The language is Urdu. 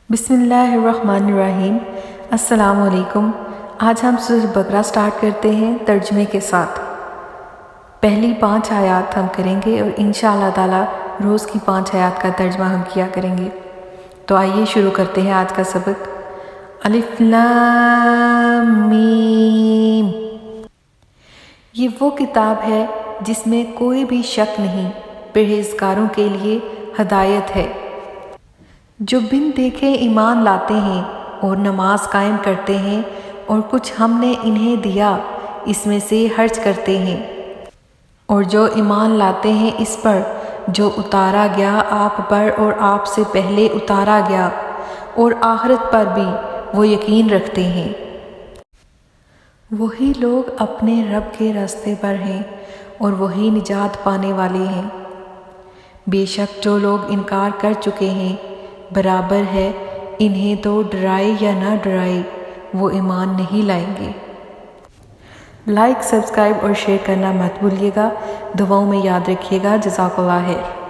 بسم اللہ الرحمن الرحیم۔ السلام علیکم۔ آج ہم سورۃ بقرہ سٹارٹ کرتے ہیں ترجمے کے ساتھ۔ پہلی 5 آیات ہم کریں گے اور انشاءاللہ تعالی روز کی 5 آیات کا ترجمہ ہم کیا کریں گے۔ تو آئیے شروع کرتے ہیں آج کا سبق۔ الف لام میم۔ یہ وہ کتاب ہے جس میں کوئی بھی شک نہیں، پرہیزگاروں کے لیے ہدایت ہے۔ جو بن دیکھے ایمان لاتے ہیں اور نماز قائم کرتے ہیں اور کچھ ہم نے انہیں دیا اس میں سے خرچ کرتے ہیں، اور جو ایمان لاتے ہیں اس پر جو اتارا گیا آپ پر اور آپ سے پہلے اتارا گیا، اور آخرت پر بھی وہ یقین رکھتے ہیں۔ وہی لوگ اپنے رب کے راستے پر ہیں اور وہی نجات پانے والے ہیں۔ بے شک جو لوگ انکار کر چکے ہیں برابر ہے، انہیں تو ڈرائے یا نہ ڈرائے وہ ایمان نہیں لائیں گے۔ لائک، سبسکرائب اور شیئر کرنا مت بھولیے گا۔ دعاؤں میں یاد رکھیے گا۔ جزاک اللہ خیر۔